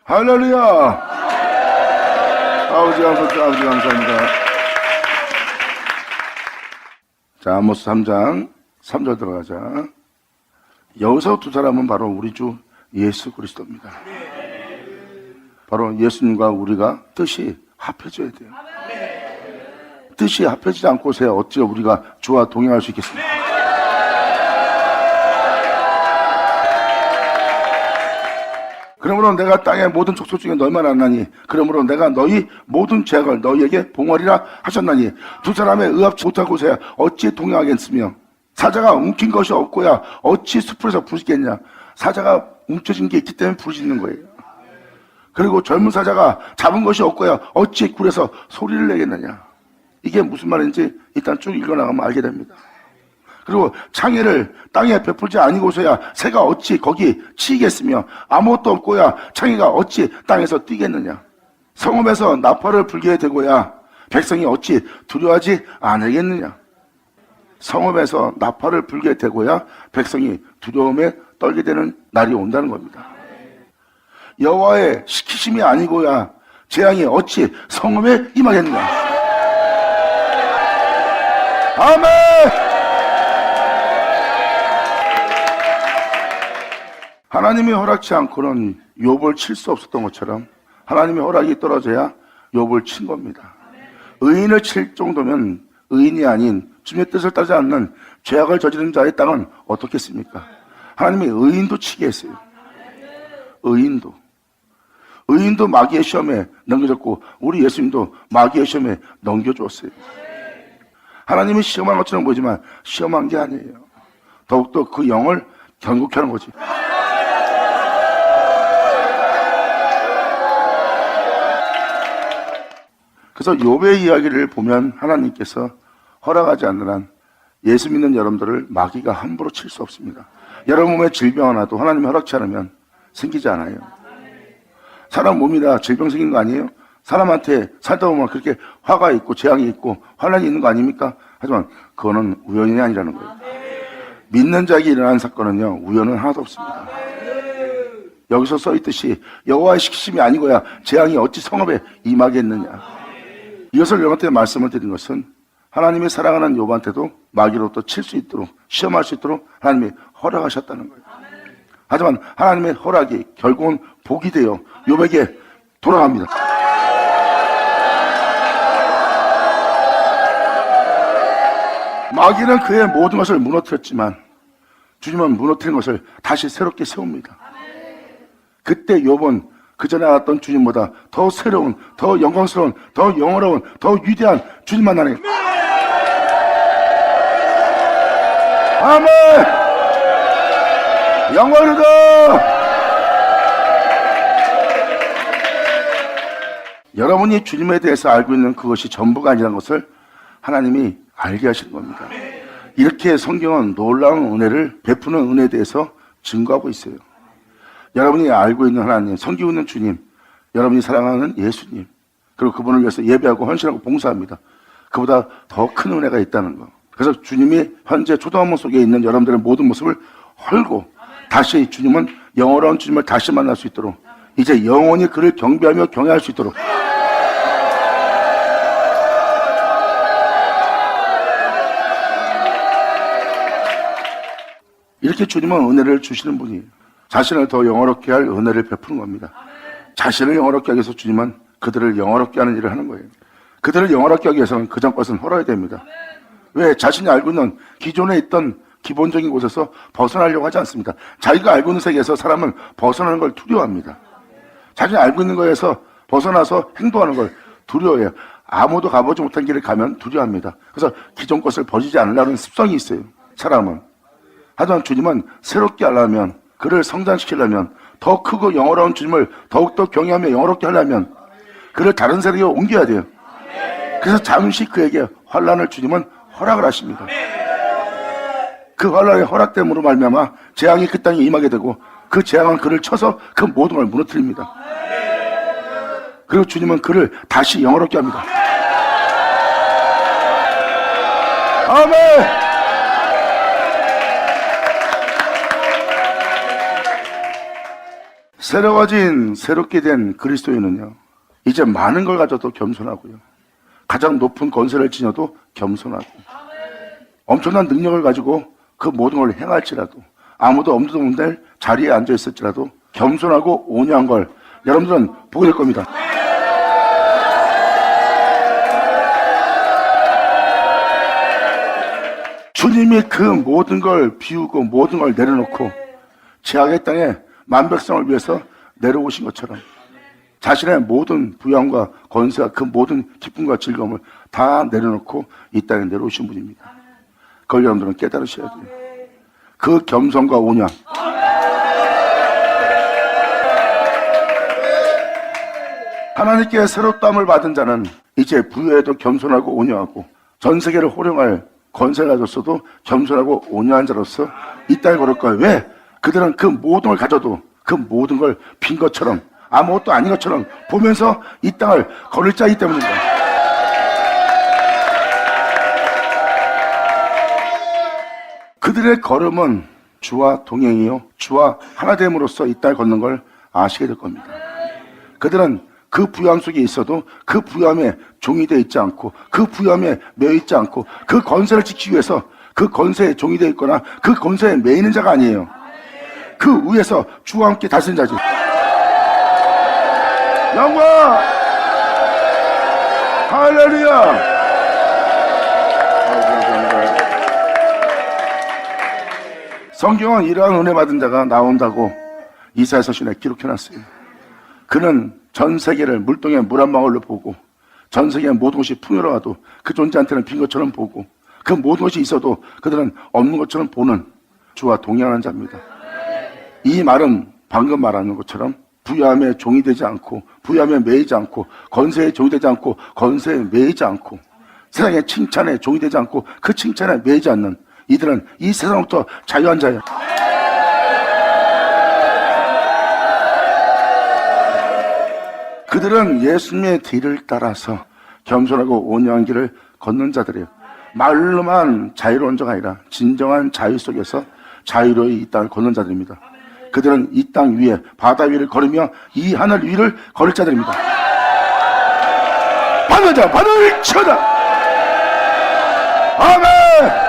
할렐루야. 아버지 감사합니다. 자, 아모스 3장 3절 들어가자. 여기서 두 사람은 바로 우리 주 예수 그리스도입니다. 바로 예수님과 우리가 뜻이 합해져야 돼요. 뜻이 합해지지 않고서야 어찌 우리가 주와 동행할 수 있겠습니까? 그러므로 내가 땅의 모든 족속 중에 너희만 안나니 그러므로 내가 너희 모든 죄악을 너희에게 봉하리라 하셨나니 두 사람의 의합치 못하고서야 어찌 동행하겠으며 사자가 움킨 것이 없고야 어찌 숲에서 부르짖겠냐. 사자가 움켜진 게 있기 때문에 부르짖는 거예요. 그리고 젊은 사자가 잡은 것이 없고야 어찌 굴에서 소리를 내겠느냐. 이게 무슨 말인지 일단 쭉 읽어나가면 알게 됩니다. 그리고 창해를 땅에 베풀지 아니고서야 새가 어찌 거기 치이겠으며 아무것도 없고야 창해가 어찌 땅에서 뛰겠느냐. 성읍에서 나팔을 불게 되고야 백성이 어찌 두려워하지 않으겠느냐. 성읍에서 나팔을 불게 되고야 백성이 두려움에 떨게 되는 날이 온다는 겁니다. 여호와의 시키심이 아니고야 재앙이 어찌 성읍에 임하겠느냐. 아멘. 하나님이 허락치 않고는 욥을 칠 수 없었던 것처럼 하나님의 허락이 떨어져야 욥을 친 겁니다. 의인을 칠 정도면 의인이 아닌 주님의 뜻을 따르지 않는 죄악을 저지른 자의 땅은 어떻겠습니까? 하나님이 의인도 치게 했어요. 의인도 마귀의 시험에 넘겨졌고 우리 예수님도 마귀의 시험에 넘겨주었어요. 하나님이 시험한 것처럼 보이지만 시험한 게 아니에요. 더욱더 그 영을 견고케 하는 거지. 그래서 욥의 이야기를 보면 하나님께서 허락하지 않는 한 예수 믿는 여러분들을 마귀가 함부로 칠 수 없습니다. 여러분 몸에 질병 하나도 하나님이 허락치 않으면 생기지 않아요. 사람 몸이나 질병 생기는 거 아니에요? 사람한테 살다 보면 그렇게 화가 있고 재앙이 있고 환난이 있는 거 아닙니까? 하지만 그거는 우연이 아니라는 거예요. 믿는 자에게 일어난 사건은요, 우연은 하나도 없습니다. 여기서 써있듯이 여호와의 시키심이 아니고야 재앙이 어찌 성읍에 임하겠느냐. 이것을 여러분한테 말씀을 드린 것은 하나님이 사랑하는 욥한테도 마귀로부터 칠 수 있도록 시험할 수 있도록 하나님이 허락하셨다는 거예요. 하지만 하나님의 허락이 결국은 복이 되어 욥에게 돌아갑니다. 마귀는 그의 모든 것을 무너뜨렸지만 주님은 무너뜨린 것을 다시 새롭게 세웁니다. 그때 욥은 그 전에 알았던 주님보다 더 새로운, 더 영광스러운, 더 영원로운, 더 위대한 주님 만나네. 아멘! 영광이다! 여러분이 주님에 대해서 알고 있는 그것이 전부가 아니라는 것을 하나님이 알게 하시는 겁니다. 이렇게 성경은 놀라운 은혜를 베푸는 은혜에 대해서 증거하고 있어요. 여러분이 알고 있는 하나님, 섬기고 있는 주님, 여러분이 사랑하는 예수님, 그리고 그분을 위해서 예배하고 헌신하고 봉사합니다. 그보다 더 큰 은혜가 있다는 거. 그래서 주님이 현재 초등학문 속에 있는 여러분들의 모든 모습을 헐고 다시 주님은 영원한 주님을 다시 만날 수 있도록 이제 영원히 그를 경배하며 경외할 수 있도록 이렇게 주님은 은혜를 주시는 분이에요. 자신을 더 영화롭게 할 은혜를 베푸는 겁니다. 자신을 영화롭게 하기 위해서 주님은 그들을 영화롭게 하는 일을 하는 거예요. 그들을 영화롭게 하기 위해서는 그전 것은 헐어야 됩니다. 왜? 자신이 알고 있는 기존에 있던 기본적인 곳에서 벗어나려고 하지 않습니다. 자기가 알고 있는 세계에서 사람은 벗어나는 걸 두려워합니다. 자신이 알고 있는 거에서 벗어나서 행동하는 걸 두려워해요. 아무도 가보지 못한 길을 가면 두려워합니다. 그래서 기존 것을 버리지 않으려는 습성이 있어요. 사람은. 하지만 주님은 새롭게 하려면 그를 성장시키려면 더 크고 영어로운 주님을 더욱더 경외하며 영어롭게 하려면 그를 다른 세계로 옮겨야 돼요. 그래서 잠시 그에게 환난을 주님은 허락을 하십니다. 그 환난의 허락됨으로 말미암아 재앙이 그 땅에 임하게 되고 그 재앙은 그를 쳐서 그 모든 걸 무너뜨립니다. 그리고 주님은 그를 다시 영어롭게 합니다. 아멘! 새롭게 된 그리스도인은요, 이제 많은 걸 가져도 겸손하고요, 가장 높은 권세를 지녀도 겸손하고, 엄청난 능력을 가지고 그 모든 걸 행할지라도, 아무도 엄두도 못 낼 자리에 앉아 있을지라도 겸손하고 온유한 걸 여러분들은 보게 될 겁니다. 주님이 그 모든 걸 비우고 모든 걸 내려놓고 제약의 땅에 만백성을 위해서 내려오신 것처럼 자신의 모든 부양과 권세와 그 모든 기쁨과 즐거움을 다 내려놓고 이 땅에 내려오신 분입니다. 그걸 여러분들은 깨달으셔야 돼요. 그 겸손과 온유함, 하나님께 새롭다함을 받은 자는 이제 부여에도 겸손하고 온유하고 전 세계를 호령할 권세를 가졌어도 겸손하고 온유한 자로서 이 땅에 걸을 거예요. 왜? 그들은 그 모든 걸 가져도 그 모든 걸 빈 것처럼 아무것도 아닌 것처럼 보면서 이 땅을 걸을 자이기 때문입니다. 그들의 걸음은 주와 동행이요 주와 하나됨으로써 이 땅을 걷는 걸 아시게 될 겁니다. 그들은 그 부양 속에 있어도 그 부양에 종이 되어 있지 않고 그 부양에 매여 있지 않고 그 권세를 지키기 위해서 그 권세에 종이 되어 있거나 그 권세에 매이는 자가 아니에요. 그 위에서 주와 함께 다스리는 자지. 영광! 할렐루야! 성경은 이러한 은혜 받은 자가 나온다고 이사야서신에 기록해놨어요. 그는 전 세계를 물동에 물 한 방울로 보고 전 세계의 모든 것이 풍요로워도 그 존재한테는 빈 것처럼 보고 그 모든 것이 있어도 그들은 없는 것처럼 보는 주와 동행하는 자입니다. 이 말은 방금 말하는 것처럼 부유함에 종이 되지 않고 부유함에 매이지 않고 권세에 종이 되지 않고 권세에 매이지 않고 세상의 칭찬에 종이 되지 않고 그 칭찬에 매이지 않는 이들은 이 세상부터 자유한 자예요. 그들은 예수님의 뒤를 따라서 겸손하고 온유한 길을 걷는 자들이에요. 말로만 자유로운 자가 아니라 진정한 자유 속에서 자유로이 이 땅을 걷는 자들입니다. 그들은 이 땅 위에 바다 위를 걸으며 이 하늘 위를 걸을 자들입니다. 바다자 바다를 쳐다. 아멘.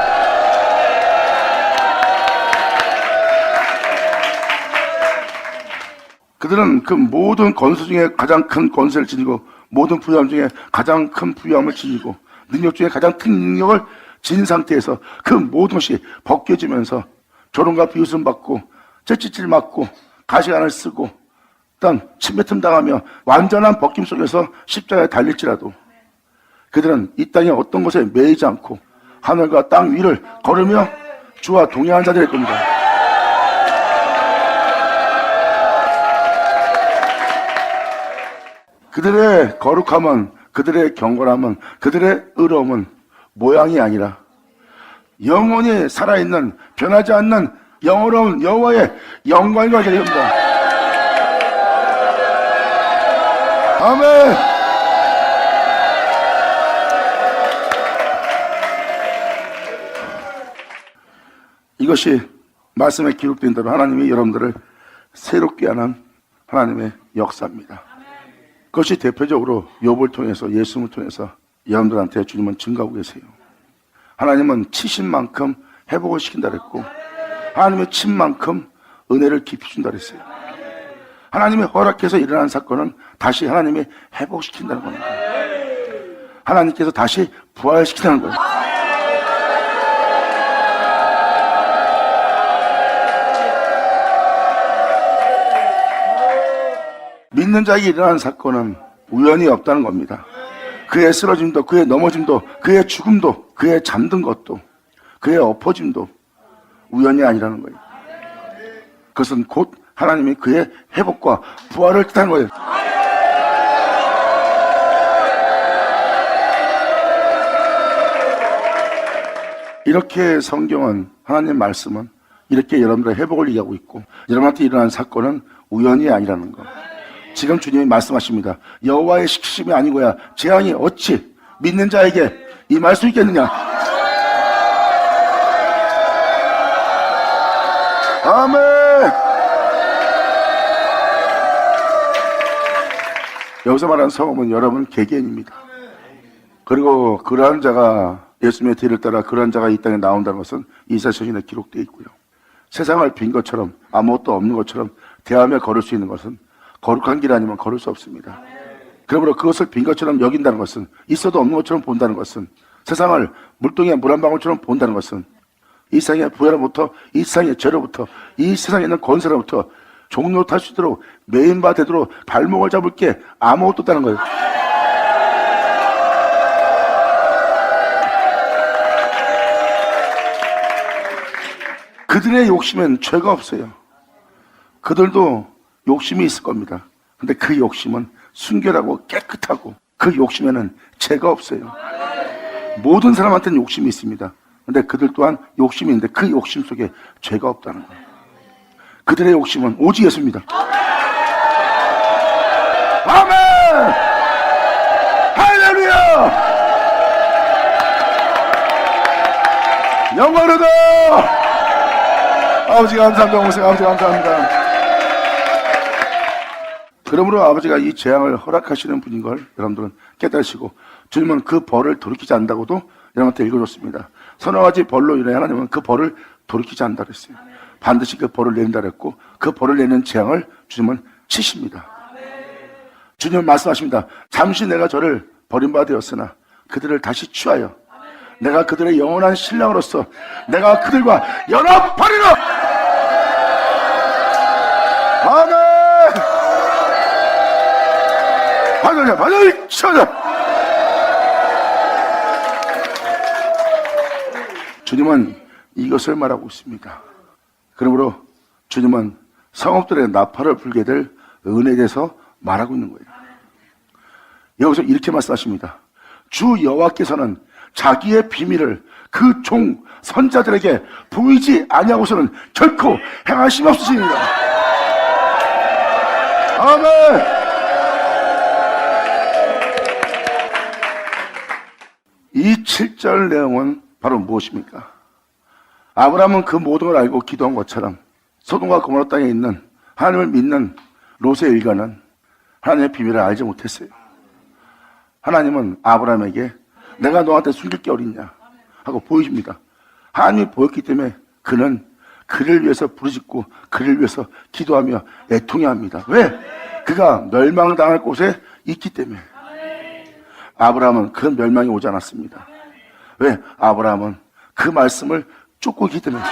그들은 그 모든 권세 중에 가장 큰 권세를 지니고 모든 부유함 중에 가장 큰 부유함을 지니고 능력 중에 가장 큰 능력을 지닌 상태에서 그 모든 것이 벗겨지면서 조롱과 비웃음 받고 째찌질 맞고 가시관을 쓰고 일단 침뱉음 당하며 완전한 벗김 속에서 십자가에 달릴지라도 그들은 이 땅의 어떤 곳에 매이지 않고 하늘과 땅 위를 걸으며 주와 동행한 자들일 겁니다. 그들의 거룩함은, 그들의 경건함은, 그들의 의로움은 모양이 아니라 영원히 살아있는 변하지 않는 영원로운 여호와의 영광을 가지게 됩니다. 아멘. 이것이 말씀에 기록된 대로 하나님이 여러분들을 새롭게 하는 하나님의 역사입니다. 그것이 대표적으로 욥을 통해서 예수님을 통해서 여러분들한테 주님은 증가하고 계세요. 하나님은 치신 만큼 회복을 시킨다 그랬고 하나님의 친 만큼 은혜를 깊이 준다 그랬어요. 하나님의 허락해서 일어난 사건은 다시 하나님이 회복시킨다는 겁니다. 하나님께서 다시 부활시킨다는 거예요. 믿는 자에게 일어난 사건은 우연이 없다는 겁니다. 그의 쓰러짐도, 그의 넘어짐도, 그의 죽음도, 그의 잠든 것도, 그의 엎어짐도 우연이 아니라는 거예요. 그것은 곧 하나님이 그의 회복과 부활을 뜻하는 거예요. 이렇게 성경은, 하나님 말씀은 이렇게 여러분들의 회복을 얘기하고 있고 여러분한테 일어난 사건은 우연이 아니라는 거. 지금 주님이 말씀하십니다. 여호와의 시키심이 아니고야 재앙이 어찌 믿는 자에게 임할 수 있겠느냐. 아멘. 여기서 말하는 성읍은 여러분 개개인입니다. 그리고 그러한 자가 예수님의 뒤를 따라 그러한 자가 이 땅에 나온다는 것은 이사시인에 기록되어 있고요. 세상을 빈 것처럼 아무것도 없는 것처럼 대하며 걸을 수 있는 것은 거룩한 길 아니면 걸을 수 없습니다. 그러므로 그것을 빈 것처럼 여긴다는 것은, 있어도 없는 것처럼 본다는 것은, 세상을 물동이에 물 한 방울처럼 본다는 것은, 이 세상의 부여로부터, 이 세상의 죄로부터, 이 세상에 있는 권세로부터 종료 탈 수 있도록 메인바 되도록 발목을 잡을 게 아무것도 없다는 거예요. 그들의 욕심엔 죄가 없어요. 그들도 욕심이 있을 겁니다. 근데 그 욕심은 순결하고 깨끗하고 그 욕심에는 죄가 없어요. 모든 사람한테는 욕심이 있습니다. 근데 그들 또한 욕심이 있는데 그 욕심 속에 죄가 없다는 거예요. 그들의 욕심은 오직 예수입니다. 아멘! 할렐루야! 영광으로다! 아버지 감사합니다. 오세요. 아버지 감사합니다. 그러므로 아버지가 이 재앙을 허락하시는 분인 걸 여러분들은 깨달으시고, 주님은 그 벌을 돌이키지 않는다고도 여러분한테 읽어줬습니다. 서너 가지 벌로 인해 하나님은 그 벌을 돌이키지 않는다 그랬어요. 반드시 그 벌을 내린다 그랬고, 그 벌을 내는 재앙을 주님은 치십니다. 주님은 말씀하십니다. 잠시 내가 저를 버림받아 되었으나 그들을 다시 취하여 내가 그들의 영원한 신랑으로서 내가 그들과 연합하리라. 아멘. 하늘에 하늘 쳐자. 주님은 이것을 말하고 있습니다. 그러므로 주님은 성읍들의 나팔을 불게 될 은혜에 대해서 말하고 있는 거예요. 여기서 이렇게 말씀하십니다. 주 여호와께서는 자기의 비밀을 그 종 선자들에게 보이지 아니하고서는 결코 행하심 없으십니다. 아멘. 이 7절 내용은 바로 무엇입니까? 아브라함은 그 모든 걸 알고 기도한 것처럼 소돔과 고모라 땅에 있는 하나님을 믿는 롯의 일가는 하나님의 비밀을 알지 못했어요. 하나님은 아브라함에게 내가 너한테 숨길 게 어딨냐 하고 보여줍니다. 하나님이 보였기 때문에 그는 그를 위해서 부르짖고 그를 위해서 기도하며 애통해합니다. 왜? 그가 멸망당할 곳에 있기 때문에. 아브라함은 그 멸망이 오지 않았습니다. 왜? 아브라함은 그 말씀을 쫓고 있기 때문에.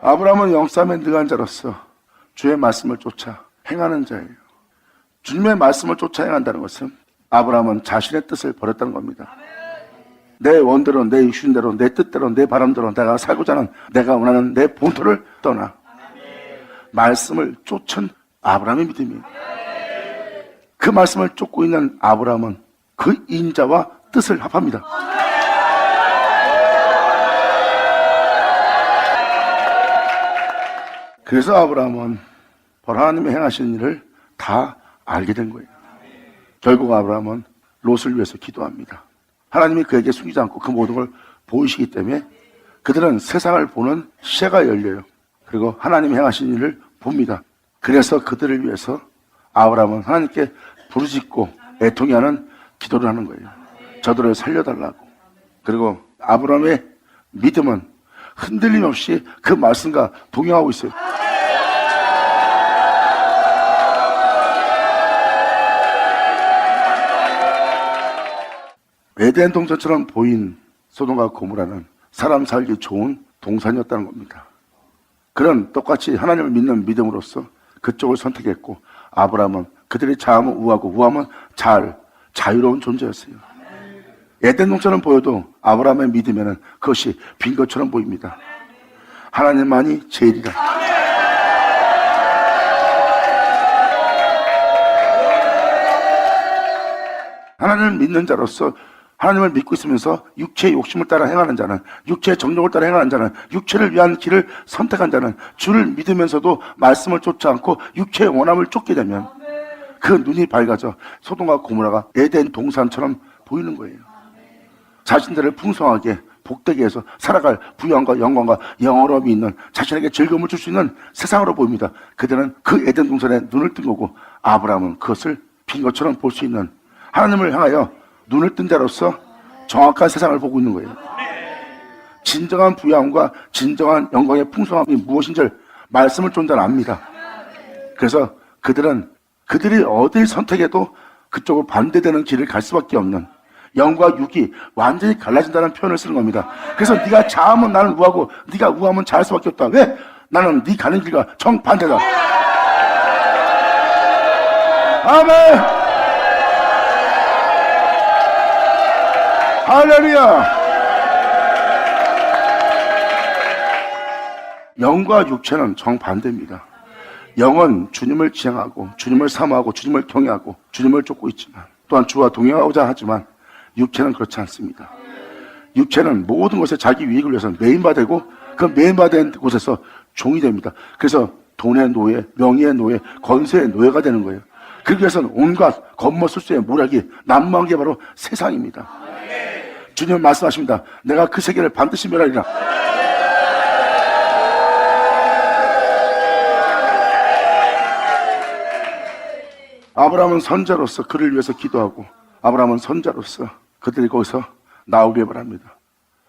아브라함은 영싸움에 능한 자로서 주의 말씀을 쫓아 행하는 자예요. 주님의 말씀을 쫓아 행한다는 것은 아브라함은 자신의 뜻을 버렸다는 겁니다. 내 원대로, 내 육신대로, 내 뜻대로, 내 바람대로 내가 살고자 하는, 내가 원하는 내 본토를 떠나 말씀을 쫓은 아브라함의 믿음이에요. 그 말씀을 쫓고 있는 아브라함은 그 인자와 뜻을 합합니다. 그래서 아브라함은 하나님이 행하시는 일을 다 알게 된 거예요. 결국 아브라함은 롯을 위해서 기도합니다. 하나님이 그에게 숨기지 않고 그 모든 걸 보이시기 때문에 그들은 세상을 보는 시야가 열려요. 그리고 하나님이 행하신 일을 봅니다. 그래서 그들을 위해서 아브라함은 하나님께 부르짖고 애통해하는 기도를 하는 거예요. 저들을 살려달라고. 그리고 아브라함의 믿음은 흔들림 없이 그 말씀과 동행하고 있어요. 에덴 동산처럼 보인 소돔과 고모라는 사람 살기 좋은 동산이었다는 겁니다. 그런 똑같이 하나님을 믿는 믿음으로써 그쪽을 선택했고, 아브라함은 그들의 자음은 우하고 우함은 자유로운 존재였어요. 에덴 동산은 보여도 아브라함의 믿음에는 그것이 빈 것처럼 보입니다. 하나님만이 제일이다. 하나님을 믿는 자로서 하나님을 믿고 있으면서 육체의 욕심을 따라 행하는 자는, 육체의 정욕을 따라 행하는 자는, 육체를 위한 길을 선택한 자는 주를 믿으면서도 말씀을 쫓지 않고 육체의 원함을 쫓게 되면 그 눈이 밝아져 소돔과 고모라가 에덴 동산처럼 보이는 거예요. 자신들을 풍성하게 복되게 해서 살아갈 부유함과 영광과 영원함이 있는 자신에게 즐거움을 줄 수 있는 세상으로 보입니다. 그들은 그 에덴 동산에 눈을 뜬 거고 아브라함은 그것을 빈 것처럼 볼 수 있는 하나님을 향하여 눈을 뜬 자로서 정확한 세상을 보고 있는 거예요. 진정한 부유함과 진정한 영광의 풍성함이 무엇인지를 말씀을 좀 더 압니다. 그래서 그들이 어딜 선택해도 그쪽으로 반대되는 길을 갈 수밖에 없는, 영과 육이 완전히 갈라진다는 표현을 쓰는 겁니다. 그래서 네가 자하면 나는 우하고 네가 우하면 자할 수밖에 없다. 왜? 나는 네 가는 길과 정반대다. 아멘. 할렐루야. 영과 육체는 정반대입니다. 영은 주님을 지향하고 주님을 사모하고 주님을 경외하고 주님을 쫓고 있지만, 또한 주와 동행하고자 하지만 육체는 그렇지 않습니다. 육체는 모든 것에 자기 유익을 위해서 매인바되고 그 매인바된 곳에서 종이 됩니다. 그래서 돈의 노예, 명예의 노예, 권세의 노예가 되는 거예요. 그러기 위해서는 온갖 겉멋술수의 모략이 난무한 게 바로 세상입니다. 주님은 말씀하십니다. 내가 그 세계를 반드시 멸하리라. 아브라함은 선자로서 그를 위해서 기도하고, 아브라함은 선자로서 그들이 거기서 나오길 바랍니다.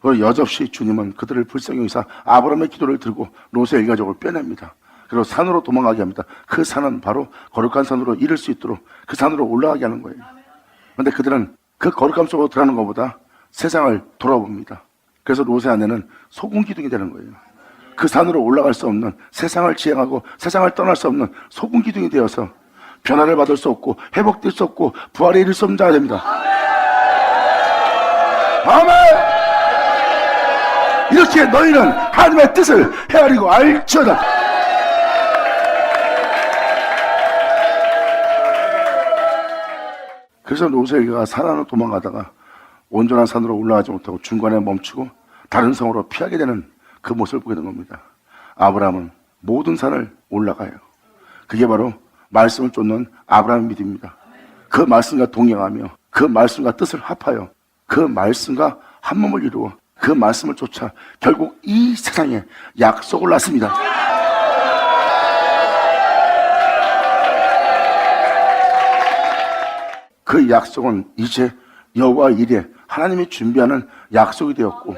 그리고 여접시 주님은 그들을 불쌍히 여기사 아브라함의 기도를 들고 롯의 일가족을 빼냅니다. 그리고 산으로 도망가게 합니다. 그 산은 바로 거룩한 산으로 이를 수 있도록 그 산으로 올라가게 하는 거예요. 그런데 그들은 그 거룩함 속으로 들어가는 것보다 세상을 돌아봅니다. 그래서 롯의 아내는 소금 기둥이 되는 거예요. 그 산으로 올라갈 수 없는, 세상을 지향하고 세상을 떠날 수 없는 소금 기둥이 되어서 변화를 받을 수 없고 회복될 수 없고 부활에 이를 수 없는 자가 됩니다. 아멘. 이렇게 너희는 하나님의 뜻을 헤아리고 알지어다. 그래서 롯의 산 안으로 도망가다가 온전한 산으로 올라가지 못하고 중간에 멈추고 다른 성으로 피하게 되는 그 모습을 보게 된 겁니다. 아브라함은 모든 산을 올라가요. 그게 바로 말씀을 쫓는 아브라함의 믿음입니다. 그 말씀과 동행하며 그 말씀과 뜻을 합하여 그 말씀과 한 몸을 이루어 그 말씀을 쫓아 결국 이 세상에 약속을 낳습니다. 그 약속은 이제 여호와 일에 하나님이 준비하는 약속이 되었고,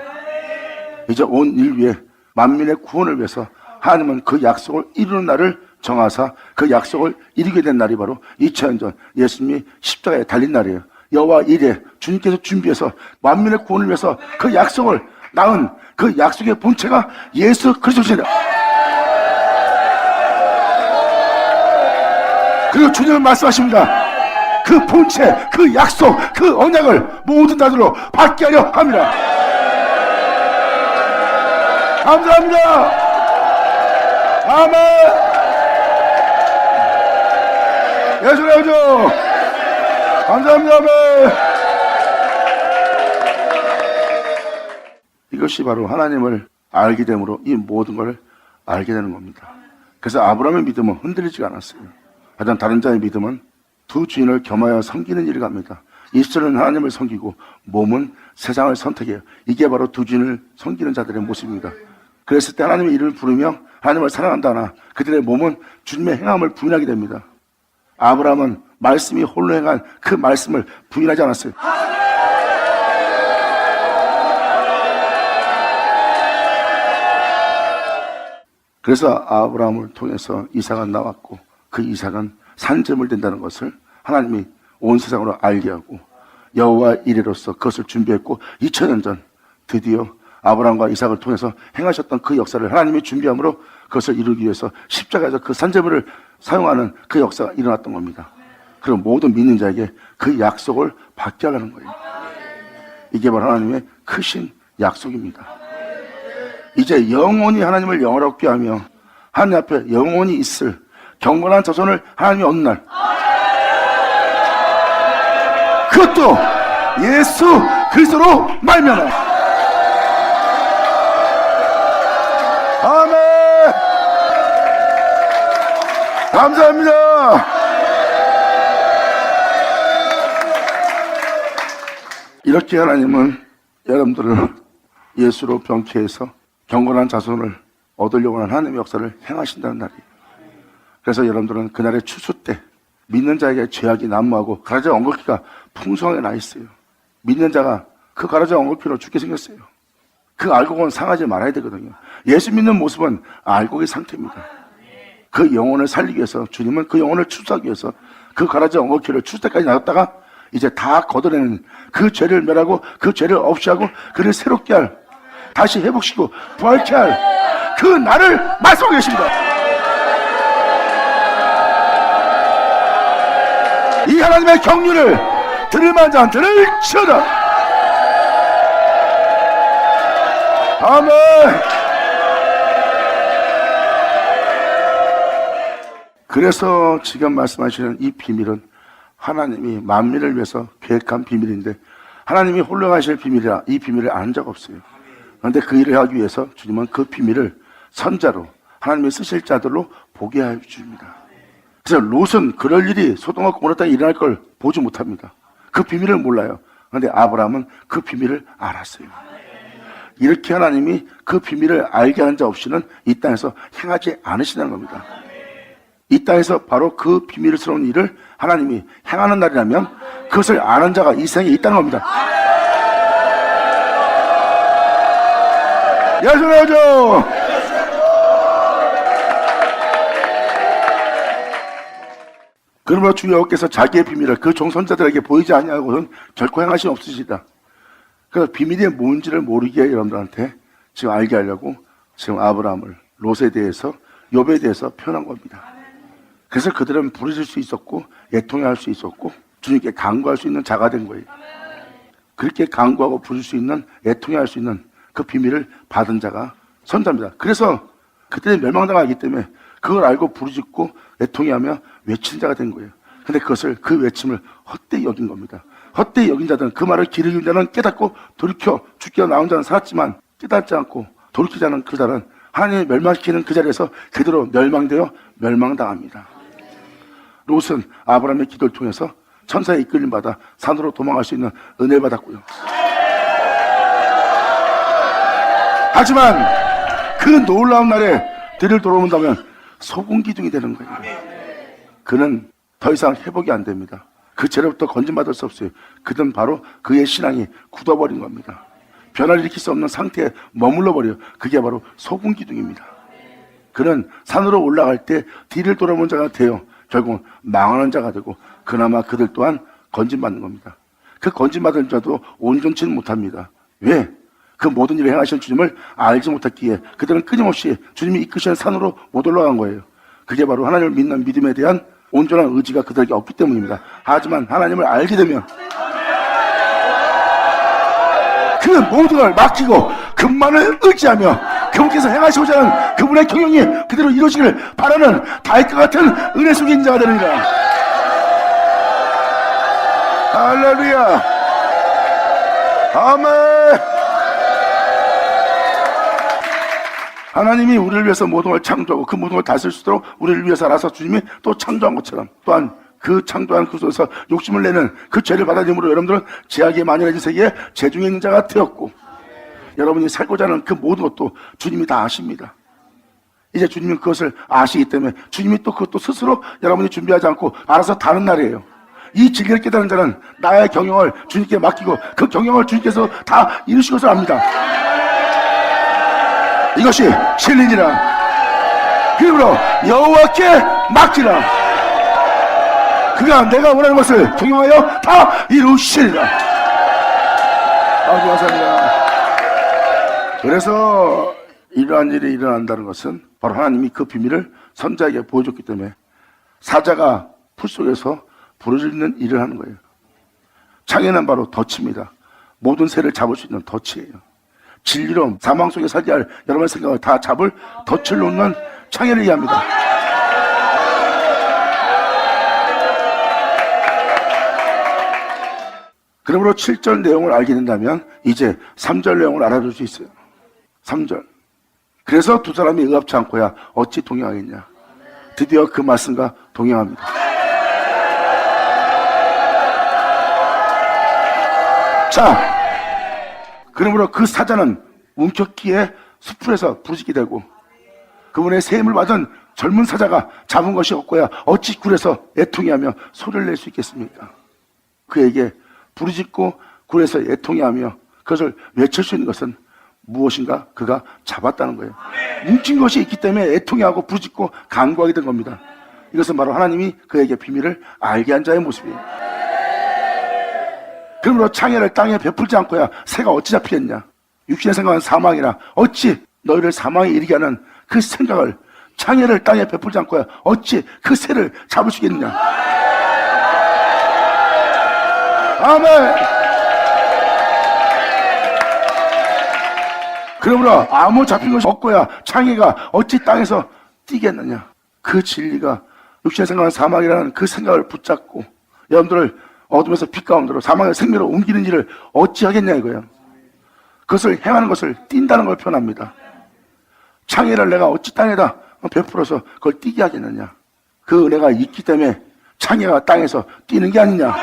이제 온 인류의 만민의 구원을 위해서 하나님은 그 약속을 이루는 날을 정하사 그 약속을 이루게 된 날이 바로 2000년 전 예수님이 십자가에 달린 날이에요. 여호와 일에 주님께서 준비해서 만민의 구원을 위해서 그 약속을 낳은 그 약속의 본체가 예수 그리스도시다. 그리고 주님은 말씀하십니다. 그 본체, 그 약속, 그 언약을 모든 자들로 받게 하려 합니다. 감사합니다. 아멘. 예수의 여주 감사합니다. 아멘. 이것이 바로 하나님을 알게 됨으로 이 모든 걸 알게 되는 겁니다. 그래서 아브라함의 믿음은 흔들리지가 않았어요. 하지만 다른 자의 믿음은 두 주인을 겸하여 섬기는 일을 합니다. 입술은 하나님을 섬기고 몸은 세상을 선택해요. 이게 바로 두 주인을 섬기는 자들의 모습입니다. 그랬을 때 하나님의 이름을 부르며 하나님을 사랑한다나 그들의 몸은 주님의 행함을 부인하게 됩니다. 아브라함은 말씀이 홀로 행한 그 말씀을 부인하지 않았어요. 그래서 아브라함을 통해서 이삭은 나왔고, 그 이삭은 산재물 된다는 것을 하나님이 온 세상으로 알게 하고 여호와 이레로서 그것을 준비했고, 2000년 전 드디어 아브라함과 이삭을 통해서 행하셨던 그 역사를 하나님이 준비함으로 그것을 이루기 위해서 십자가에서 그 산재물을 사용하는 그 역사가 일어났던 겁니다. 그리고 모든 믿는 자에게 그 약속을 받게 하라는 거예요. 이게 바로 하나님의 크신 약속입니다. 이제 영원히 하나님을 영화롭게 하며 하나님 앞에 영원히 있을 경건한 자손을 하나님이 얻는 날, 그것도 예수 그리스도로 말미암아. 아멘. 감사합니다. 이렇게 하나님은 여러분들을 예수로 병쾌해서 경건한 자손을 얻으려고 하는 하나님의 역사를 행하신다는 날이에요. 그래서 여러분들은 그날의 추수 때 믿는 자에게 죄악이 난무하고 가라지 엉겅퀴가 풍성하게 나 있어요. 믿는 자가 그 가라지 엉겅퀴로 죽게 생겼어요. 그 알곡은 상하지 말아야 되거든요. 예수 믿는 모습은 알곡의 상태입니다. 그 영혼을 살리기 위해서 주님은 그 영혼을 추수하기 위해서 그 가라지 엉겅퀴를 추수 때까지 놔뒀다가 이제 다 걷어내는 그 죄를 멸하고 그 죄를 없이 하고 그를 새롭게 할, 다시 회복시키고 부활케 할 그 날을 말씀하고 계십니다. 이 하나님의 경륜을 들을 만한 자는 들을지어다. 아멘. 그래서 지금 말씀하시는 이 비밀은 하나님이 만민을 위해서 계획한 비밀인데 하나님이 홀로 하실 비밀이라 이 비밀을 아는 자가 없어요. 그런데 그 일을 하기 위해서 주님은 그 비밀을 선자로 하나님이 쓰실 자들로 보게 하여 주십니다. 그래서 롯은 그럴 일이 소돔과 고모라 땅에 일어날 걸 보지 못합니다. 그 비밀을 몰라요. 그런데 아브라함은 그 비밀을 알았어요. 이렇게 하나님이 그 비밀을 알게 하는 자 없이는 이 땅에서 행하지 않으시다는 겁니다. 이 땅에서 바로 그 비밀스러운 일을 하나님이 행하는 날이라면 그것을 아는 자가 이 세상에 있다는 겁니다. 예수님이죠. 그러므로 주 여호와께서 자기의 비밀을 그 종선자들에게 보이지 아니하고는 결코 행하심 없으시다. 그래서 비밀이 뭔지를 모르게 여러분들한테 지금 알게 하려고 지금 아브라함을, 롯에 대해서, 욥에 대해서 표현한 겁니다. 그래서 그들은 부르실 수 있었고 애통할 수 있었고 주님께 간구할 수 있는 자가 된 거예요. 그렇게 간구하고 부를 수 있는, 애통할 수 있는 그 비밀을 받은 자가 선자입니다. 그래서 그들이 멸망당하기 때문에 그걸 알고 부르짖고 애통해하며 외친 자가 된 거예요. 근데 그것을, 그 외침을 헛되이 여긴 겁니다. 헛되이 여긴 자들은, 그 말을 기르는 자는 깨닫고 돌이켜 죽게 나온 자는 살았지만 깨닫지 않고 돌이키지 않은 그 자는 하나님이 멸망시키는 그 자리에서 그대로 멸망되어 멸망당합니다. 롯은 아브라함의 기도를 통해서 천사의 이끌림 받아 산으로 도망갈 수 있는 은혜를 받았고요. 하지만 그 놀라운 날에 들을 돌아온다면 소금기둥이 되는 거예요. 그는 더 이상 회복이 안 됩니다. 그 죄로부터 건진받을 수 없어요. 그는 바로 그의 신앙이 굳어버린 겁니다. 변화를 일으킬 수 없는 상태에 머물러 버려요. 그게 바로 소금기둥입니다. 그는 산으로 올라갈 때 뒤를 돌아본 자가 되어 결국은 망하는 자가 되고 그나마 그들 또한 건진받는 겁니다. 그 건진받은 자도 온전치는 못합니다. 왜? 그 모든 일을 행하시는 주님을 알지 못했기에 그들은 끊임없이 주님이 이끄시는 산으로 못 올라간 거예요. 그게 바로 하나님을 믿는 믿음에 대한 온전한 의지가 그들에게 없기 때문입니다. 하지만 하나님을 알게 되면 그 모든 걸 맡기고 그분만을 의지하며 그분께서 행하시고자 하는 그분의 경영이 그대로 이루어지기를 바라는 다윗과 같은 은혜 속의 인자가 되느니라. 할렐루야. 아멘. 하나님이 우리를 위해서 모든 걸 창조하고 그 모든 걸 다스릴 수 있도록 우리를 위해서 알아서 주님이 또 창조한 것처럼 또한 그 창조한 그 속에서 욕심을 내는 그 죄를 받아들임으로 여러분들은 죄악에 만연해진 세계에 죄중에 있는 자가 되었고 여러분이 살고자 하는 그 모든 것도 주님이 다 아십니다. 이제 주님은 그것을 아시기 때문에 주님이 또 그것도 스스로 여러분이 준비하지 않고 알아서 다른 날이에요. 이 진리를 깨달은 자는 나의 경영을 주님께 맡기고 그 경영을 주님께서 다 이루실 것을 압니다. 이것이 진리니라. 그러므로 여호와께 맡기라. 그가 내가 원하는 것을 경영하여 다 이루시리라. 감사합니다. 그래서 이러한 일이 일어난다는 것은 바로 하나님이 그 비밀을 선자에게 보여줬기 때문에 사자가 풀 속에서 부르짖는 일을 하는 거예요. 창에는 바로 덫입니다. 모든 새를 잡을 수 있는 덫이에요. 진리로 사망 속에 살게 할 여러분의 생각을 다 잡을 덫을 놓는 창의를 이해합니다. 그러므로 7절 내용을 알게 된다면 이제 3절 내용을 알아둘 수 있어요. 3절. 그래서 두 사람이 의합치 않고야 어찌 동행하겠냐. 드디어 그 말씀과 동행합니다. 자, 그러므로 그 사자는 움켰기에 수풀에서 부르짖게 되고, 그분의 세임을 받은 젊은 사자가 잡은 것이 없고야 어찌 굴에서 애통해하며 소리를 낼 수 있겠습니까? 그에게 부르짖고 굴에서 애통해하며 그것을 외칠 수 있는 것은 무엇인가? 그가 잡았다는 거예요. 뭉친 것이 있기 때문에 애통해하고 부르짖고 간구하게 된 겁니다. 이것은 바로 하나님이 그에게 비밀을 알게 한 자의 모습이에요. 그러므로 창해를 땅에 베풀지 않고야 새가 어찌 잡히겠냐? 육신의 생각은 사망이라 어찌 너희를 사망에 이르게 하는 그 생각을 창해를 땅에 베풀지 않고야 어찌 그 새를 잡을 수 있겠느냐? 아멘. 그러므로 아무 잡힌 것이 없고야 창해가 어찌 땅에서 뛰겠느냐? 그 진리가 육신의 생각은 사망이라는 그 생각을 붙잡고 여러분들을 어둠에서 빛 가운데로 사망의 생명으로 옮기는 일을 어찌 하겠냐 이거예요. 그것을 행하는 것을 뛴다는 걸 표현합니다. 창해를 내가 어찌 땅에다 베풀어서 그걸 뛰게 하겠느냐? 그 은혜가 있기 때문에 창해가 땅에서 뛰는 게 아니냐?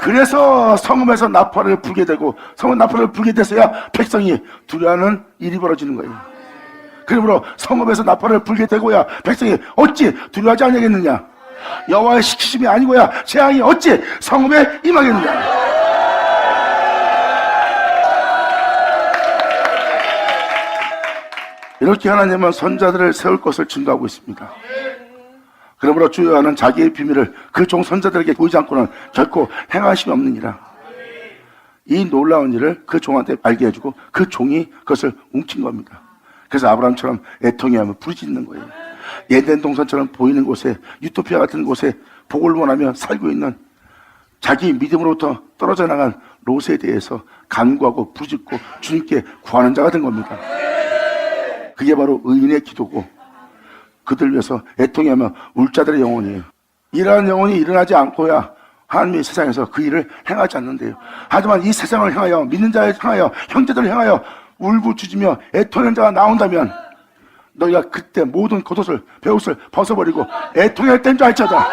그래서 성읍에서 나팔을 불게 되고 성읍 나팔을 불게 돼서야 백성이 두려워하는 일이 벌어지는 거예요. 그러므로 성읍에서 나팔을 불게 되고야 백성이 어찌 두려워하지 않겠느냐? 여호와의 시키심이 아니고야 재앙이 어찌 성읍에 임하겠느냐? 이렇게 하나님은 선자들을 세울 것을 증거하고 있습니다. 그러므로 주여와는 자기의 비밀을 그 종 선자들에게 보이지 않고는 결코 행하심이 없느니라. 이 놀라운 일을 그 종한테 알게 해주고 그 종이 그것을 뭉친 겁니다. 그래서 아브라함처럼 애통해하며 부르짖는 거예요. 에덴 동산처럼 보이는 곳에, 유토피아 같은 곳에 복을 원하며 살고 있는 자기 믿음으로부터 떨어져 나간 롯에 대해서 간구하고 부르짖고 주님께 구하는 자가 된 겁니다. 그게 바로 의인의 기도고 그들 위해서 애통해하며 울 자들의 영혼이에요. 이러한 영혼이 일어나지 않고야 하나님이 세상에서 그 일을 행하지 않는데요. 하지만 이 세상을 향하여, 믿는 자를 향하여, 형제들을 향하여 울부짖으며 애통하는 자가 나온다면 너희가 그때 모든 겉옷을, 베옷을 벗어버리고 애통할 때인 줄 알자다.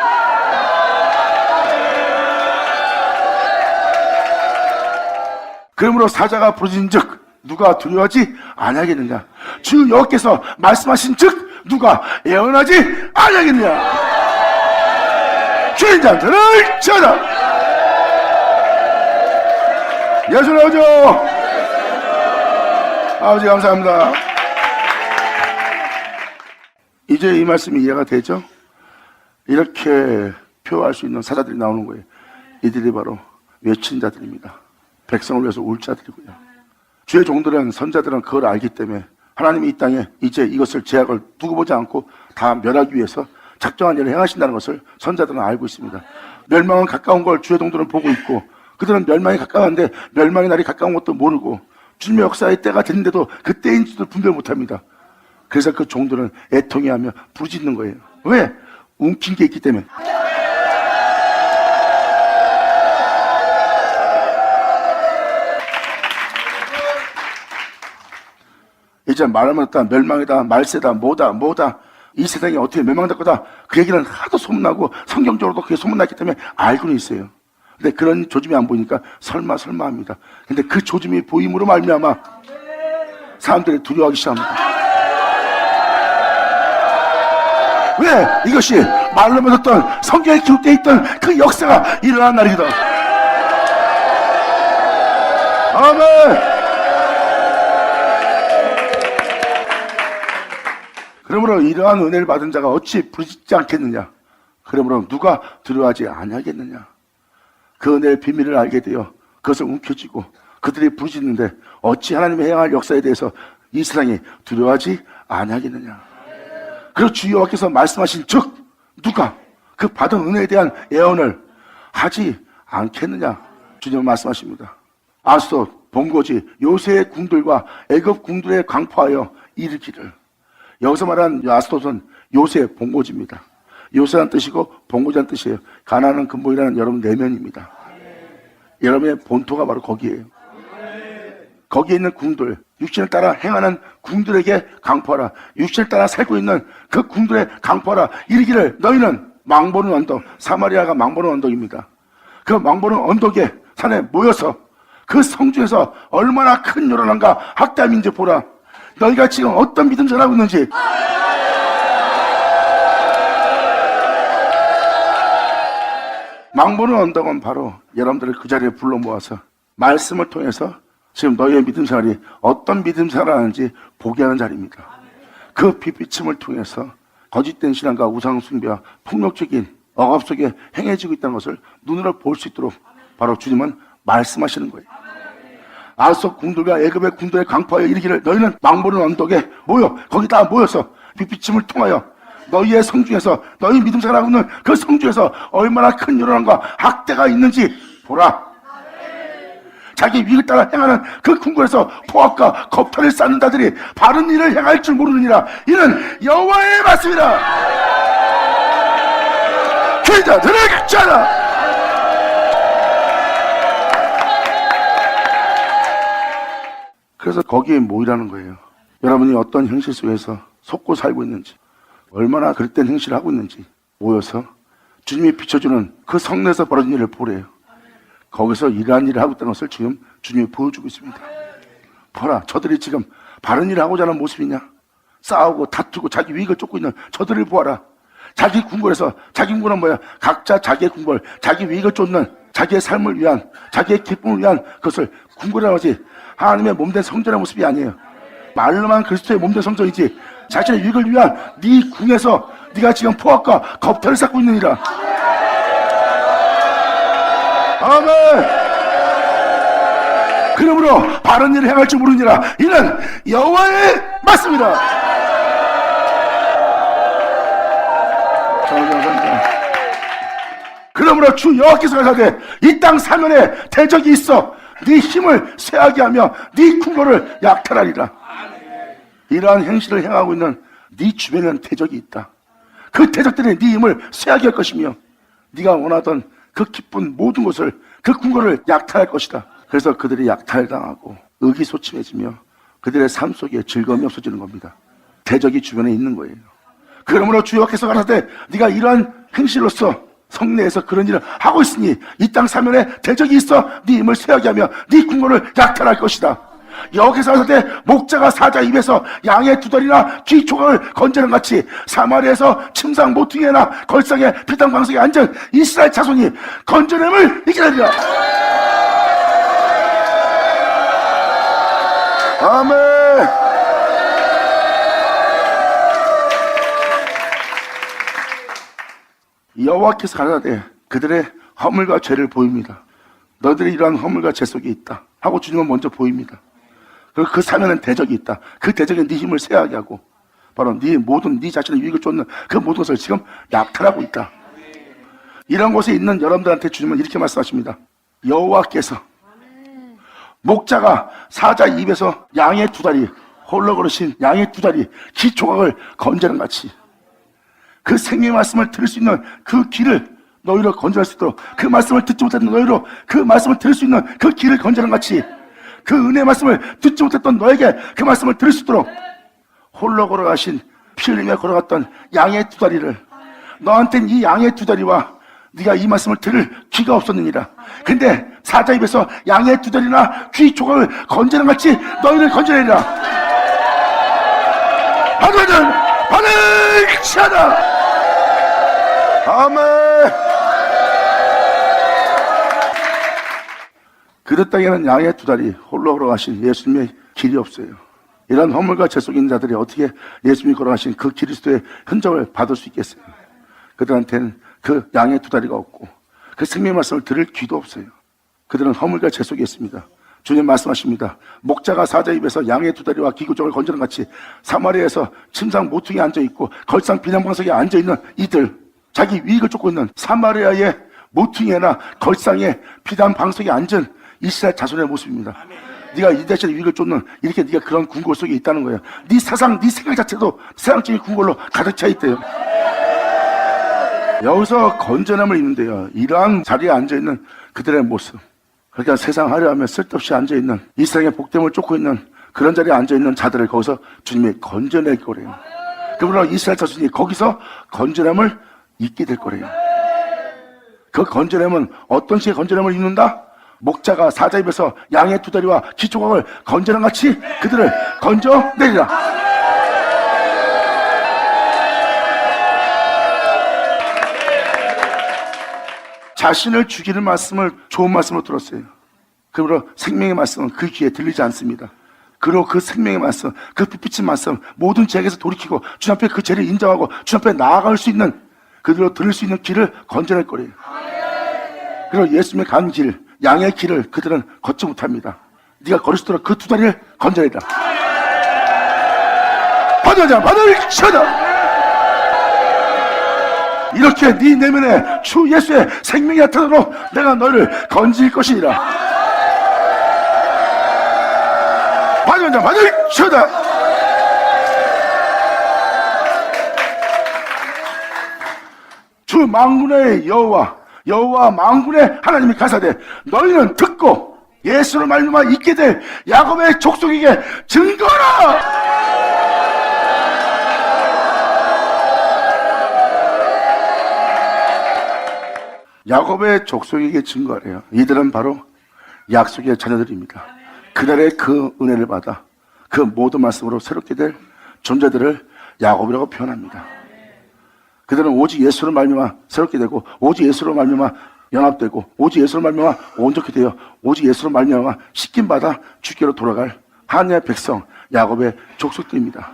그러므로 사자가 부르짖은즉 누가 두려워하지 아니하겠느냐? 주 여호와께서 말씀하신즉 누가 예언하지 아니하겠느냐? 주인 자들을 쳐라. 예수 나오죠. 아버지 감사합니다. 이제 이 말씀이 이해가 되죠? 이렇게 표현할 수 있는 사자들이 나오는 거예요. 이들이 바로 외친 자들입니다. 백성을 위해서 울 자들이고요. 주의 종들은, 선자들은 그걸 알기 때문에 하나님이 이 땅에 이제 이것을 제약을 두고 보지 않고 다 멸하기 위해서 작정한 일을 행하신다는 것을 선자들은 알고 있습니다. 멸망은 가까운 걸 주의 종들은 보고 있고 그들은 멸망이 가까운데 멸망의 날이 가까운 것도 모르고 주님의 역사의 때가 됐는데도 그 때인지도 분별 못합니다. 그래서 그 종들은 애통해하며 부르짖는 거예요. 왜? 움킨 게 있기 때문에. 이제 말하면 없다, 멸망이다, 말세다, 뭐다 이 세상이 어떻게 멸망될 거다, 그 얘기는 하도 소문나고 성경적으로도 그게 소문났기 때문에 알고는 있어요. 근데 그런 조짐이 안 보이니까 설마 합니다. 근데 그 조짐이 보임으로 말미암아 사람들이 두려워하기 시작합니다. 왜? 이것이 말로 맺었던 성경에 기록되어 있던 그 역사가 일어난 날이거든. 아멘. 그러므로 이러한 은혜를 받은 자가 어찌 부르짖지 않겠느냐? 그러므로 누가 두려워하지 아니하겠느냐? 그 은혜의 비밀을 알게 되어 그것을 움켜쥐고 그들이 부르짖는데 어찌 하나님의 행할 역사에 대해서 이 세상이 두려워하지 아니하겠느냐? 그리고 주 여호와께서 말씀하신 즉 누가 그 받은 은혜에 대한 예언을 하지 않겠느냐? 주님은 말씀하십니다. 아스돗, 본고지, 요새의 궁들과 애굽 궁들에 강포하여 이르기를. 여기서 말하는 아스돗은 요새 본고지입니다. 요새란 뜻이고 본고지란 뜻이에요. 가나안은 근본이라는 여러분 내면입니다. 여러분의 본토가 바로 거기에요. 거기에 있는 궁들, 육신을 따라 행하는 궁들에게 강포하라. 육신을 따라 살고 있는 그 궁들에 강포하라. 이르기를 너희는 망보는 언덕, 사마리아가 망보는 언덕입니다. 그 망보는 언덕에 산에 모여서 그 성중에서 얼마나 큰 요란함과 학대함인지 보라. 너희가 지금 어떤 믿음 전하고 있는지. 망보는 언덕은 바로 여러분들을 그 자리에 불러 모아서 말씀을 통해서 지금 너희의 믿음 생활이 어떤 믿음 생활을 하는지 보게 하는 자리입니다. 그 빛비침을 통해서 거짓된 신앙과 우상 숭배와 폭력적인 억압 속에 행해지고 있다는 것을 눈으로 볼 수 있도록 바로 주님은 말씀하시는 거예요. 아속 궁들과 애굽의 궁들의 강포하여 이르기를 너희는 망보는 언덕에 모여 거기다 모여서 빛비침을 통하여 너희의 성중에서 너희 믿음 생활하고 있는 그 성중에서 얼마나 큰 요란함과 학대가 있는지 보라. 자기 위를 따라 행하는 그 궁궐에서 포악과 겁탈을 쌓는 자들이 바른 일을 행할 줄 모르느니라. 이는 여호와의 말씀이라. 기자들을 각자라. 그래서 거기에 모이라는 거예요. 여러분이 어떤 현실 속에서 속고 살고 있는지, 얼마나 그릇된 행실을 하고 있는지 모여서 주님이 비춰주는 그 성내에서 벌어진 일을 보래요. 거기서 이러한 일을 하고 있다는 것을 지금 주님이 보여주고 있습니다. 보라, 저들이 지금 바른 일을 하고자 하는 모습이냐? 싸우고 다투고 자기 위익을 쫓고 있는 저들을 보아라. 자기 궁궐에서, 자기 궁궐은 뭐야? 각자 자기의 궁궐, 자기 위익을 쫓는, 자기의 삶을 위한, 자기의 기쁨을 위한 그것을 궁궐이라고 하지, 하나님의 몸된 성전의 모습이 아니에요. 말로만 그리스도의 몸된 성전이지, 자신의 유익을 위한 네 궁에서 네가 지금 포악과 겁탈을 쌓고 있느니라. 아멘. 그러므로 바른 일을 행할 줄 모르느니라. 이는 여호와의 말씀이라. 그러므로 주 여호와께서 가라사대 이 땅 사면에 대적이 있어 네 힘을 쇠하게 하며 네 궁궐을 약탈하리라. 이러한 행실을 행하고 있는 네 주변에는 대적이 있다. 그 대적들이 네 힘을 쇠하게 할 것이며 네가 원하던 그 기쁜 모든 것을, 그 궁궐을 약탈할 것이다. 그래서 그들이 약탈당하고 의기소침해지며 그들의 삶 속에 즐거움이 없어지는 겁니다. 대적이 주변에 있는 거예요. 그러므로 주 여호와께서 가라사대 네가 이러한 행실로서 성내에서 그런 일을 하고 있으니 이 땅 사면에 대적이 있어 네 힘을 쇠하게 하며 네 궁궐을 약탈할 것이다. 여호와께서 가라사대 목자가 사자 입에서 양의 두더리나 귀 조각을 건져는 같이 사마리아에서 침상 모퉁이나 걸상에 피단 광석에 앉은 이스라엘 자손이 건져냄을 이기리라. 아멘. 여호와께서 가라사대 그들의 허물과 죄를 보입니다. 너희들이 이러한 허물과 죄 속에 있다 하고 주님은 먼저 보입니다. 그리고 그 사면은 대적이 있다. 그 대적이 네 힘을 쇠하게 하고 바로 네 모든 네 자신의 유익을 쫓는 그 모든 것을 지금 약탈하고 있다. 이런 곳에 있는 여러분들한테 주님은 이렇게 말씀하십니다. 여호와께서 목자가 사자 입에서 양의 두 다리, 홀로 걸으신 양의 두 다리 귀 조각을 건져는 같이 그 생명의 말씀을 들을 수 있는 그 귀를 너희로 건져낼 수 있도록, 그 말씀을 듣지 못했던 너희로 그 말씀을 들을 수 있는 그 귀를 건져는 같이 그 은혜의 말씀을 듣지 못했던 너에게 그 말씀을 들을 수 있도록 홀로 걸어가신 피 흘리며 걸어갔던 양의 두 다리를, 너한테는 이 양의 두 다리와 네가 이 말씀을 들을 귀가 없었느니라. 근데 사자 입에서 양의 두 다리나 귀 조각을 건져는 같이 너희를 건져내리라. 하나는 반응치하다. 아멘. 그들 땅에는 양의 두 다리 홀로 걸어가신 예수님의 길이 없어요. 이런 허물과 죄 속에 있는 자들이 어떻게 예수님이 걸어가신 그 그리스도의 흔적을 받을 수 있겠어요? 그들한테는 그 양의 두 다리가 없고 그 생명의 말씀을 들을 귀도 없어요. 그들은 허물과 죄 속에 있습니다. 주님 말씀하십니다. 목자가 사자 입에서 양의 두 다리와 기구족을 건져는 같이 사마리아에서 침상 모퉁이에 앉아있고 걸상 비난방석에 앉아있는 이들, 자기 위익을 쫓고 있는 사마리아의 모퉁이나 걸상에 비단 방석에 앉은 이스라엘 자손의 모습입니다. 네가 이 대신에 위익을 쫓는 이렇게 네가 그런 궁궐 속에 있다는 거예요. 네 사상, 네 생각 자체도 세상적인 궁궐로 가득 차 있대요. 여기서 건전함을 입는데요. 이러한 자리에 앉아있는 그들의 모습, 그러니까 세상 하려하며 쓸데없이 앉아있는 이 세상의 복됨을 쫓고 있는 그런 자리에 앉아있는 자들을 거기서 주님이 건져낼 거래요. 그러므로 이스라엘 자손이 거기서 건전함을 입게 될 거래요. 그 건전함은 어떤 식의 건전함을 입는다? 목자가 사자 입에서 양의 두 다리와 키 조각을 건져낸 같이 그들을 건져내리라. 자신을 죽이는 말씀을 좋은 말씀으로 들었어요. 그러므로 생명의 말씀은 그 귀에 들리지 않습니다. 그리고 그 생명의 말씀, 그 빛비친 말씀, 모든 죄악에서 돌이키고 주님 앞에 그 죄를 인정하고 주님 앞에 나아갈 수 있는, 그들로 들을 수 있는 길을 건져낼 거예요. 그리고 예수님의 간 길, 양의 길을 그들은 걷지 못합니다. 네가 걸을 수 있도록 그 두 다리를 건져내라. 받아자, 받아를 쳐다. 이렇게 네 내면에 주 예수의 생명이 나타나도록 내가 너를 건질 것이니라. 받아자, 받아를 쳐다. 주 만군의 여호와 만군의 하나님이 가사대 너희는 듣고 예수로 말미암아 있게 될 야곱의 족속에게 증거하라. 야곱의 족속에게 증거하래요. 이들은 바로 약속의 자녀들입니다. 그날의 그 은혜를 받아 그 모든 말씀으로 새롭게 될 존재들을 야곱이라고 표현합니다. 그들은 오직 예수로 말미암아 새롭게 되고 오직 예수로 말미암아 연합되고 오직 예수로 말미암아 온전히 되어 오직 예수로 말미암아 씻김 받아 주께로 돌아갈 하나님의 백성 야곱의 족속들입니다.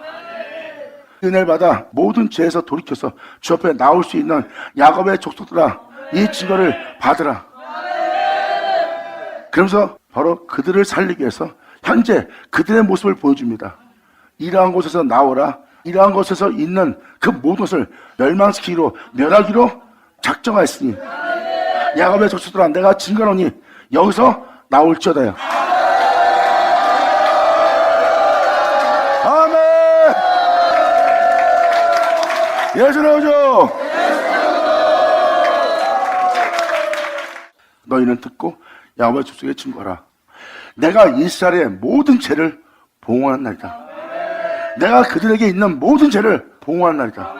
은혜를 받아 모든 죄에서 돌이켜서 주 앞에 나올 수 있는 야곱의 족속들아, 이 증거를 받으라. 그러면서 바로 그들을 살리기 위해서 현재 그들의 모습을 보여줍니다. 이러한 곳에서 나오라. 이러한 곳에서 있는 그 모든 것을 멸망시키기로, 멸하기로 작정하였으니 야곱의 족속들아, 내가 증거하노니 여기서 나올지어다요. 아멘. 예수 나오죠. 너희는 듣고 야곱의 족속에 증거하라. 내가 이스라엘의 모든 죄를 봉헌한 날이다. 내가 그들에게 있는 모든 죄를 봉헌한 날이다.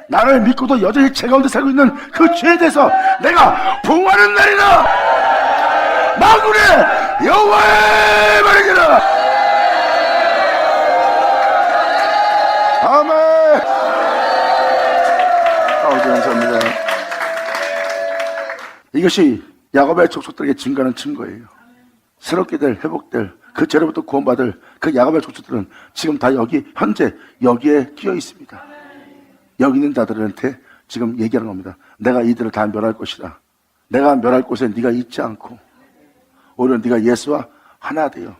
나를 믿고도 여전히 죄 가운데 살고 있는 그 죄에 대해서 내가 봉헌하는 날이다. 만군의 여호와의 말이니라. 아멘. 아버지 감사합니다. 이것이 야곱의 족속들에게 증거하는 증거예요. 새롭게 될, 회복될, 그 죄로부터 구원받을 그 야곱의 족속들은 지금 다 여기, 현재 여기에 끼어 있습니다. 여기 있는 자들한테 지금 얘기하는 겁니다. 내가 이들을 다 멸할 것이다. 내가 멸할 곳에 네가 있지 않고 오히려 네가 예수와 하나 되어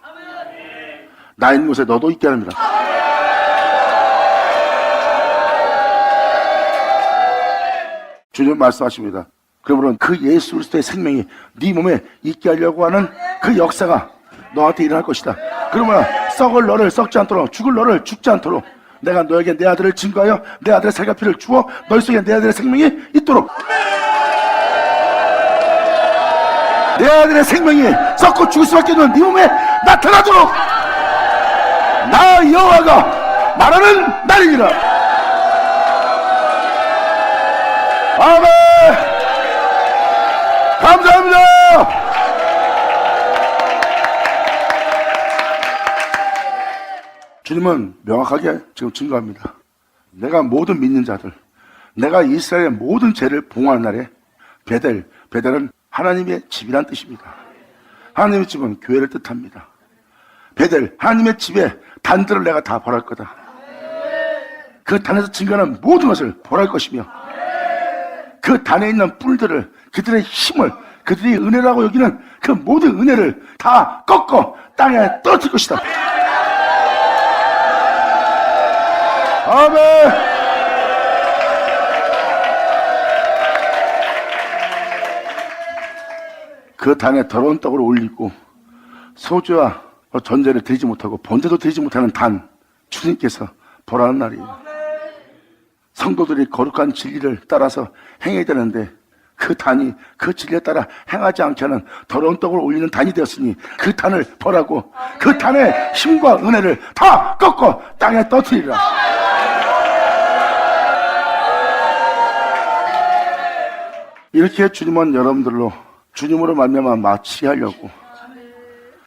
나 있는 곳에 너도 있게 합니다. 주님 말씀하십니다. 그러므로 그 예수 그리스도의 생명이 네 몸에 있게 하려고 하는 그 역사가 너한테 일어날 것이다. 그러면 썩을 너를 썩지 않도록, 죽을 너를 죽지 않도록 내가 너에게 내 아들을 증거하여 내 아들의 살과 피를 주어 너희 속에 내 아들의 생명이 있도록, 내 아들의 생명이 썩고 죽을 수밖에 없는 네 몸에 나타나도록 나 여호와가 말하는 날이니라. 아멘. 감사합니다. 주님은 명확하게 지금 증거합니다. 내가 모든 믿는 자들, 내가 이스라엘의 모든 죄를 봉헌한 날에 베델은 하나님의 집이란 뜻입니다. 하나님의 집은 교회를 뜻합니다. 베델, 하나님의 집에 단들을 내가 다 벌할 거다. 그 단에서 증거하는 모든 것을 벌할 것이며 그 단에 있는 뿔들을, 그들의 힘을, 그들이 은혜라고 여기는 그 모든 은혜를 다 꺾어 땅에 떨어뜨릴 것이다. 아멘. 그 단에 더러운 떡을 올리고 소주와 전제를 드리지 못하고 번제도 드리지 못하는 단, 주님께서 벌하는 날이에요. 성도들이 거룩한 진리를 따라서 행해야 되는데 그 단이 그 진리에 따라 행하지 않게 하는 더러운 떡을 올리는 단이 되었으니 그 단을 벌하고 그 단의 힘과 은혜를 다 꺾어 땅에 떨어뜨리라. 이렇게 주님은 여러분들로 주님으로 말미암아 마치게 하려고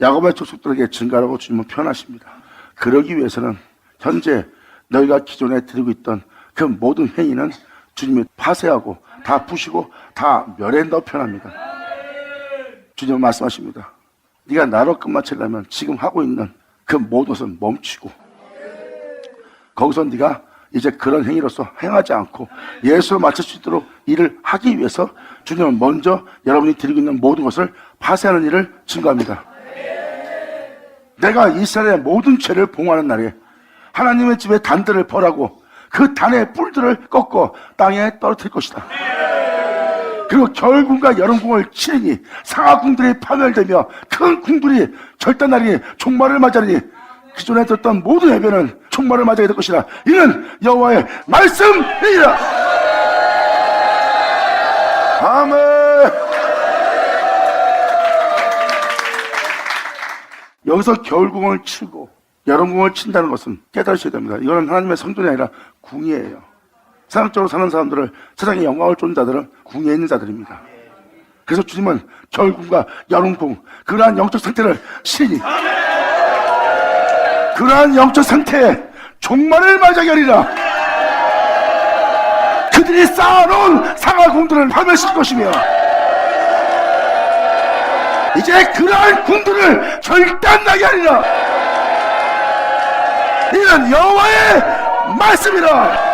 야곱의 족속들에게 증가하라고 주님은 표현하십니다. 그러기 위해서는 현재 너희가 기존에 드리고 있던 그 모든 행위는 주님이 파쇄하고 다 부시고 다 멸한다고 표현합니다. 주님은 말씀하십니다. 네가 나로 끝마치려면 지금 하고 있는 그 모든 것은 멈추고 거기서 네가 이제 그런 행위로서 행하지 않고 예수로 맞출 수 있도록 일을 하기 위해서 주님은 먼저 여러분이 드리고 있는 모든 것을 파쇄하는 일을 증거합니다. 내가 이스라엘의 모든 죄를 봉하는 날에 하나님의 집에 단들을 벌하고 그 단의 뿔들을 꺾어 땅에 떨어뜨릴 것이다. 그리고 겨울궁과 여름궁을 치르니 상하궁들이 파멸되며 큰 궁들이 결단하리니 종말을 맞이하리니 기존에 들었던 모든 해변은 종말을 맞이하게 될 것이라. 이는 여호와의 말씀이니라. 아멘. 여기서 겨울궁을 치고 여름궁을 친다는 것은 깨달으셔야 됩니다. 이거는 하나님의 성전이 아니라 궁이에요. 세상적으로 사는 사람들을, 세상의 영광을 쫓는 자들은 궁에 있는 자들입니다. 그래서 주님은 겨울궁과 여름궁, 그러한 영적 상태를 치니 그러한 영적 상태에 종말을 맞이하게 하리라. 그들이 쌓아놓은 상하궁들을 파멸시킬 것이며 이제 그러한 궁들을 결단나게 하리라. 이는 여호와의 말씀이라.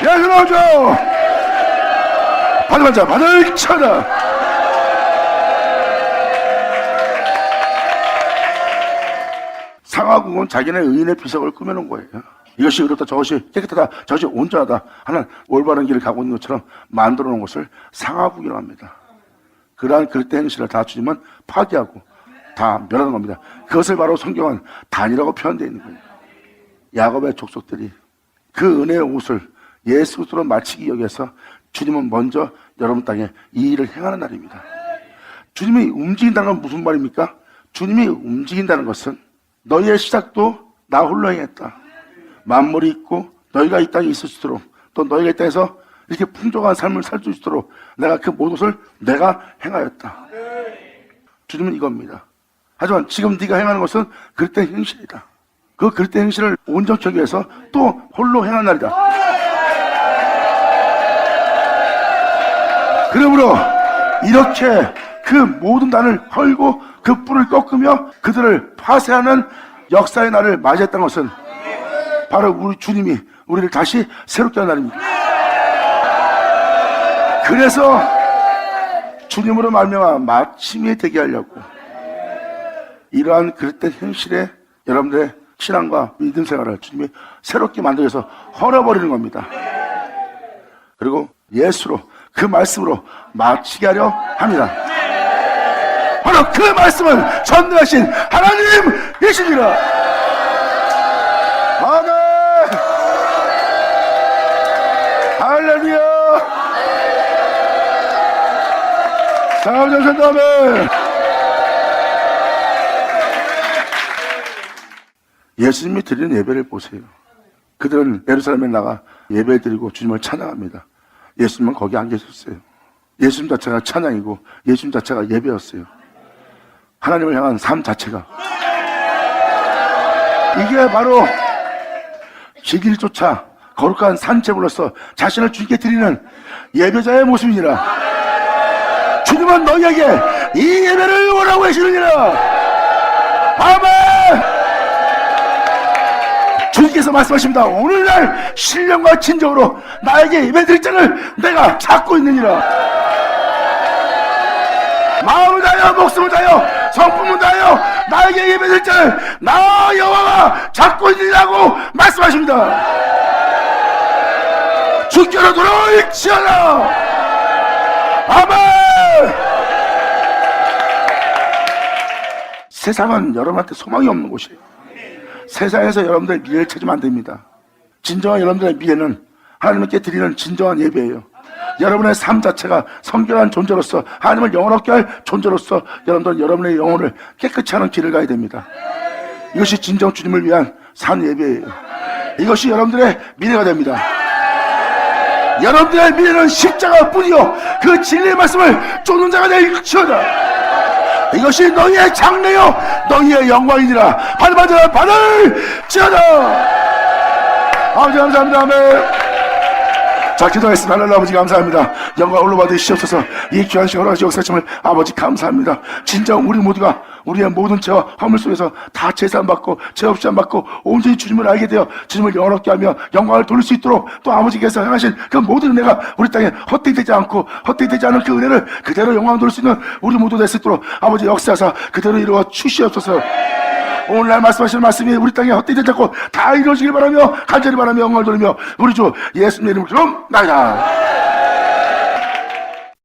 예수 나오죠. 받을 자 받을 쳐라. 상하궁은 자기네 의인의 비석을 꾸며놓은 거예요. 이것이 의롭다, 저것이 깨끗하다, 저것이 온전하다 하는 올바른 길을 가고 있는 것처럼 만들어 놓은 것을 상하궁이라고 합니다. 그러한 그릇된 행실을 다 주님은 파괴하고 다 멸하는 겁니다. 그것을 바로 성경은 단이라고 표현되어 있는 거예요. 야곱의 족속들이 그 은혜의 옷을 예수 그리스도로 마치기 위해서 주님은 먼저 여러분 땅에 이 일을 행하는 날입니다. 주님이 움직인다는 건 무슨 말입니까? 주님이 움직인다는 것은 너희의 시작도 나 홀로 행했다. 만물이 있고 너희가 이 땅에 있을 수 있도록, 또 너희가 이 땅에서 이렇게 풍족한 삶을 살 수 있도록 내가 그 모든 것을 내가 행하였다. 주님은 이겁니다. 하지만 지금 네가 행하는 것은 그릇된 행실이다. 그 그릇된 행실을 온전히 하기 위해서 또 홀로 행한 날이다. 그러므로 이렇게 그 모든 단을 헐고 그 뿔을 꺾으며 그들을 파쇄하는 역사의 날을 맞이했다는 것은 바로 우리 주님이 우리를 다시 새롭게 하는 날입니다. 그래서 주님으로 말미암아 마침이 되게 하려고 이러한 그릇된 현실에 여러분들의 신앙과 믿음 생활을 주님이 새롭게 만들어서 헐어버리는 겁니다. 그리고 예수로 그 말씀으로 마치게 하려 합니다. 바로 그 말씀은 전능하신 하나님이시니라. 아멘. 할렐루야. 사랑하는 아멘. 예수님이 드리는 예배를 보세요. 그들은 예루살렘에 나가 예배 드리고 주님을 찬양합니다. 예수님은 거기 안 계셨어요. 예수님 자체가 찬양이고 예수님 자체가 예배였어요. 하나님을 향한 삶 자체가, 이게 바로 길 쫓아 거룩한 산책으로서 자신을 주님께 드리는 예배자의 모습이니라. 주님은 너희에게 이 예배를 원하고 계시느니라. 아멘. 주님께서 말씀하십니다. 오늘날 신령과 진정으로 나에게 예배 드릴 자를 내가 찾고 있느니라. 마음을 다하여 목숨을 다하여 성품을 다하여 나에게 예배 드릴 자를 나 여호와가 찾고 있느니라고 말씀하십니다. 주께로 돌아올지어다. 아멘. 세상은 여러분한테 소망이 없는 곳이에요. 세상에서 여러분들의 미래를 찾으면 안 됩니다. 진정한 여러분들의 미래는 하나님께 드리는 진정한 예배예요. 여러분의 삶 자체가 성결한 존재로서, 하나님을 영원하게 할 존재로서 여러분들은 여러분의 영혼을 깨끗이 하는 길을 가야 됩니다. 이것이 진정 주님을 위한 산 예배예요. 이것이 여러분들의 미래가 됩니다. 여러분들의 미래는 십자가뿐이요 그 진리의 말씀을 쫓는 자가 될지어다. 이것이 너희의 장래요 너희의 영광이니라. 받으라 받을지어다. 아버지 감사합니다. 아멘. 자, 기도하겠습니다. 하나님 아버지 감사합니다. 영광 올로 받으시옵소서. 이 귀한 시간 허락하시 역사심을 아버지 감사합니다. 진정 우리 모두가 우리의 모든 죄와 화물 속에서 다 제사함받고 죄 없이 함받고 온전히 주님을 알게 되어 주님을 영원롭게 하며 영광을 돌릴 수 있도록 또 아버지께서 행하신 그 모든 은혜가 우리 땅에 헛되이 되지 않고 헛되이 되지 않은 그 은혜를 그대로 영광 돌릴 수 있는 우리 모두 될 수 있도록 아버지 역사하사 그대로 이루어 주시옵소서. 오늘날 말씀하시는 말씀이 우리 땅에 헛되이 되지 않고 다 이루어지길 바라며 간절히 바라며 영광을 돌리며 우리 주 예수님 이름으로 기도합니다.